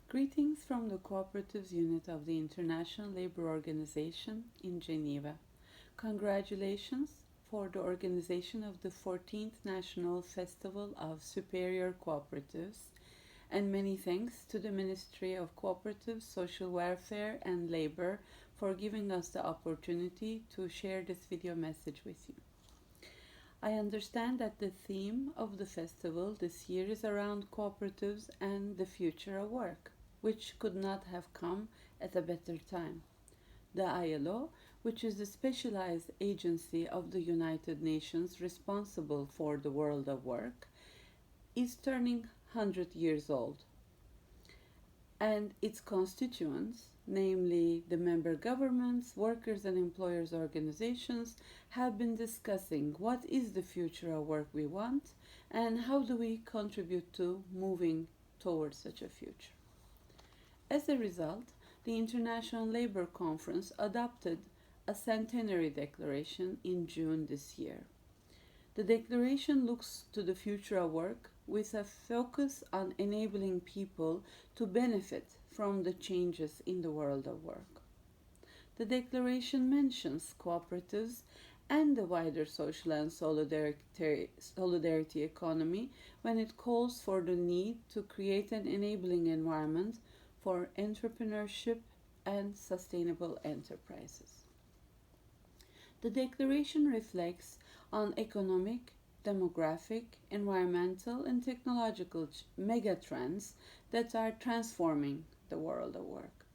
Greetings from the Cooperatives Unit of the International Labour Organization in Geneva. Congratulations for the organization of the 14th National Festival of Superior Cooperatives, and many thanks to the Ministry of Cooperatives, Social Welfare and Labour for giving us the opportunity to share this video message with you. I understand that the theme of the festival this year is around cooperatives and the future of work, which could not have come at a better time. The ILO, which is the specialized agency of the United Nations responsible for the world of work, is turning 100 years old. And its constituents, namely the member governments, workers and employers organizations, have been discussing what is the future of work we want and how do we contribute to moving towards such a future. As a result, the International Labour Conference adopted a Centenary Declaration in June this year. The declaration looks to the future of work with a focus on enabling people to benefit from the changes in the world of work. The declaration mentions cooperatives and the wider social and solidarity economy when it calls for the need to create an enabling environment for entrepreneurship and sustainable enterprises. The declaration reflects on economic, demographic, environmental, and technological megatrends that are transforming the world of work.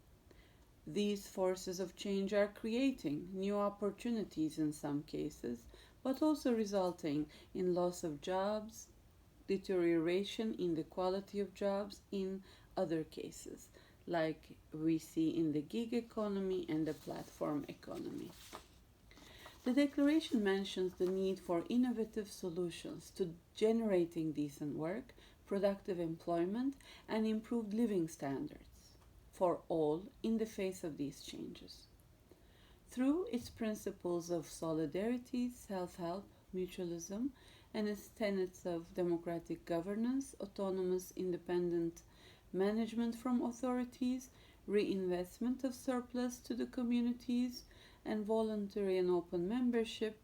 These forces of change are creating new opportunities in some cases, but also resulting in loss of jobs, deterioration in the quality of jobs in other cases, like we see in the gig economy and the platform economy. The declaration mentions the need for innovative solutions to generating decent work, productive employment, and improved living standards for all in the face of these changes. Through its principles of solidarity, self-help, mutualism, and its tenets of democratic governance, autonomous, independent management from authorities, reinvestment of surplus to the communities, and voluntary and open membership,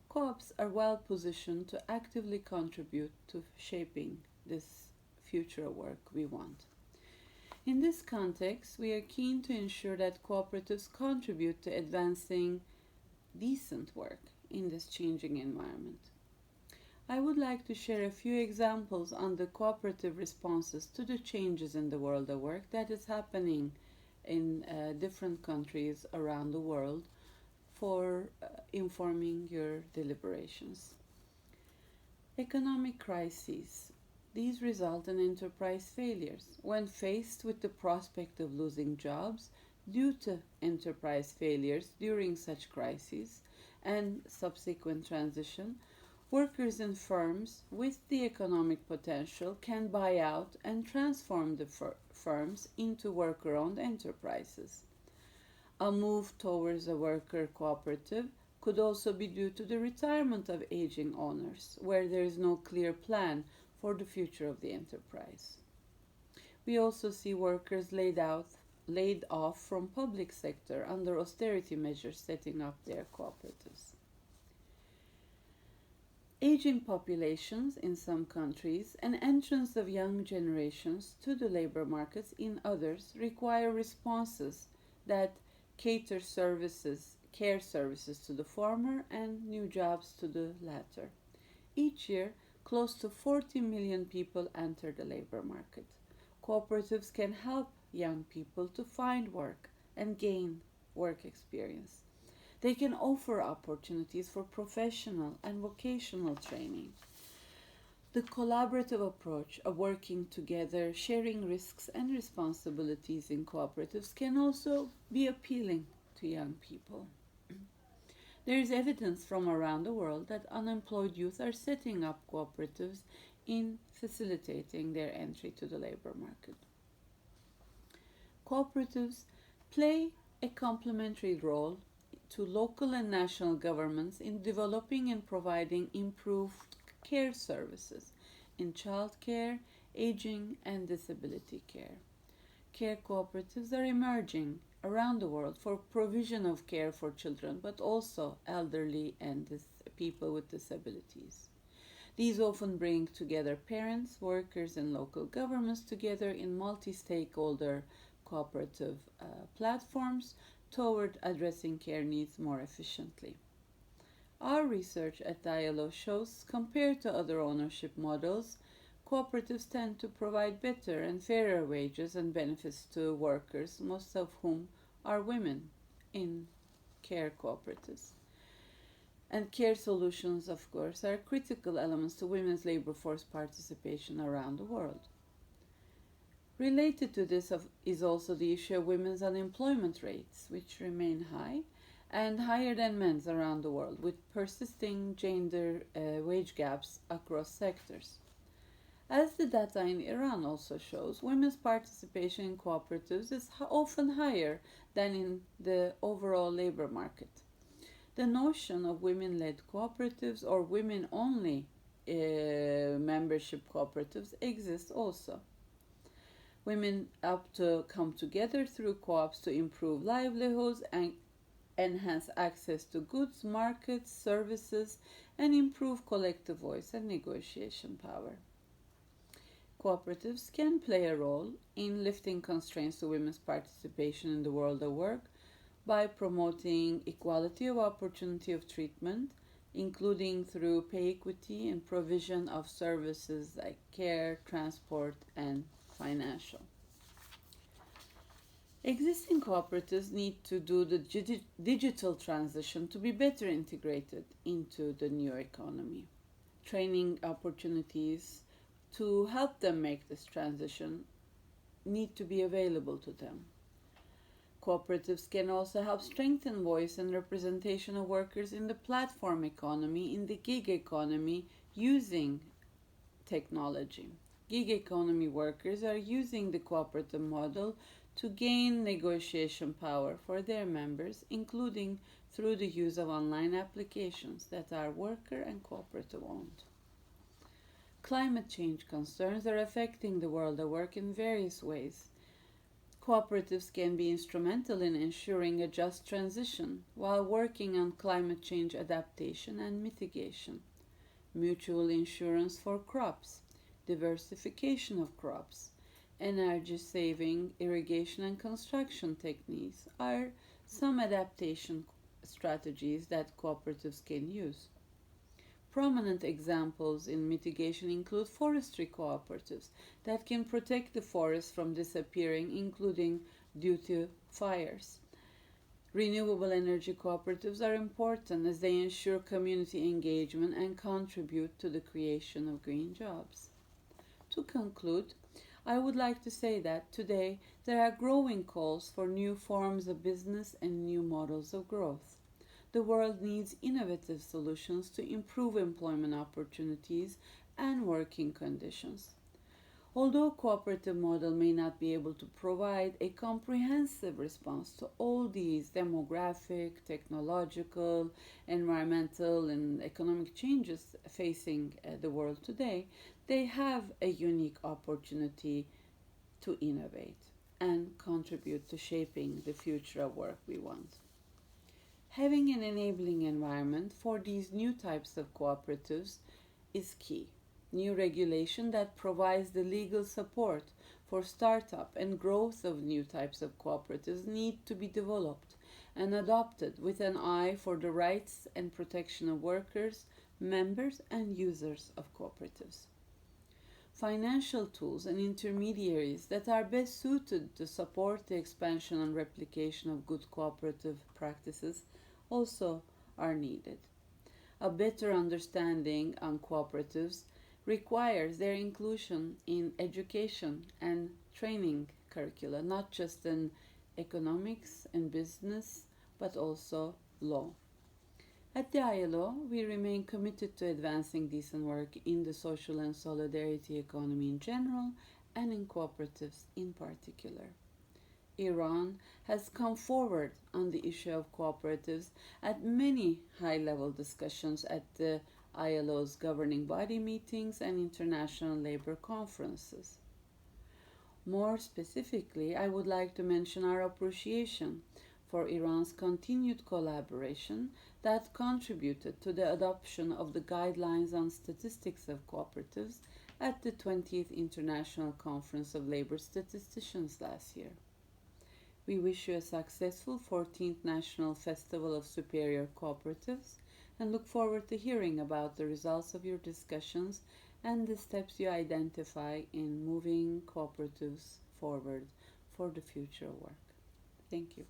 co-ops are well positioned to actively contribute to shaping this future of work we want. In this context, we are keen to ensure that cooperatives contribute to advancing decent work in this changing environment. I would like to share a few examples on the cooperative responses to the changes in the world of work that is happening in different countries around the world for informing your deliberations. Economic crises. These result in enterprise failures. When faced with the prospect of losing jobs due to enterprise failures during such crises and subsequent transition, workers in firms with the economic potential can buy out and transform the firms into worker-owned enterprises. A move towards a worker cooperative could also be due to the retirement of aging owners, where there is no clear plan for the future of the enterprise. We also see workers laid off from public sector under austerity measures setting up their cooperatives. Aging populations in some countries and entrance of young generations to the labor markets in others require responses that cater care services to the former and new jobs to the latter. Each year, close to 40 million people enter the labor market. Cooperatives can help young people to find work and gain work experience. They can offer opportunities for professional and vocational training. The collaborative approach of working together, sharing risks and responsibilities in cooperatives can also be appealing to young people. There is evidence from around the world that unemployed youth are setting up cooperatives in facilitating their entry to the labor market. Cooperatives play a complementary role to local and national governments in developing and providing improved care services in child care, aging, and disability care. care cooperatives are emerging around the world for provision of care for children, but also elderly and people with disabilities. These often bring together parents, workers, and local governments together in multi-stakeholder cooperative platforms toward addressing care needs more efficiently. Our research at the ILO shows, compared to other ownership models, cooperatives tend to provide better and fairer wages and benefits to workers, most of whom are women in care cooperatives. And care solutions, of course, are critical elements to women's labor force participation around the world. Related to this is also the issue of women's unemployment rates, which remain high and higher than men's around the world, with persisting gender wage gaps across sectors. As the data in Iran also shows, women's participation in cooperatives is often higher than in the overall labor market. The notion of women-led cooperatives or women-only membership cooperatives exists also. Women opt to come together through co-ops to improve livelihoods and enhance access to goods, markets, services, and improve collective voice and negotiation power. Cooperatives can play a role in lifting constraints to women's participation in the world of work by promoting equality of opportunity of treatment, including through pay equity and provision of services like care, transport, and financial. Existing cooperatives need to do the digital transition to be better integrated into the new economy. Training opportunities to help them make this transition need to be available to them. Cooperatives can also help strengthen voice and representation of workers in the platform economy, in the gig economy, using technology. Gig economy workers are using the cooperative model to gain negotiation power for their members, including through the use of online applications that are worker and cooperative owned. Climate change concerns are affecting the world of work in various ways. Cooperatives can be instrumental in ensuring a just transition while working on climate change adaptation and mitigation. Mutual insurance for crops, diversification of crops, energy saving, irrigation and construction techniques are some adaptation strategies that cooperatives can use. Prominent examples in mitigation include forestry cooperatives that can protect the forest from disappearing, including due to fires. Renewable energy cooperatives are important as they ensure community engagement and contribute to the creation of green jobs. To conclude, I would like to say that today there are growing calls for new forms of business and new models of growth. The world needs innovative solutions to improve employment opportunities and working conditions. Although cooperative model may not be able to provide a comprehensive response to all these demographic, technological, environmental, and economic changes facing the world today, they have a unique opportunity to innovate and contribute to shaping the future of work we want. Having an enabling environment for these new types of cooperatives is key. New regulation that provides the legal support for startup and growth of new types of cooperatives need to be developed and adopted with an eye for the rights and protection of workers, members, and users of cooperatives. Financial tools and intermediaries that are best suited to support the expansion and replication of good cooperative practices also are needed. A better understanding on cooperatives requires their inclusion in education and training curricula, not just in economics and business, but also law. At the ILO, we remain committed to advancing decent work in the social and solidarity economy in general and in cooperatives in particular. Iran has come forward on the issue of cooperatives at many high-level discussions at the ILO's governing body meetings and international labor conferences. More specifically, I would like to mention our appreciation for Iran's continued collaboration that contributed to the adoption of the Guidelines on Statistics of Cooperatives at the 20th International Conference of Labor Statisticians last year. We wish you a successful 14th National Festival of Superior Cooperatives and look forward to hearing about the results of your discussions and the steps you identify in moving cooperatives forward for the future work. Thank you.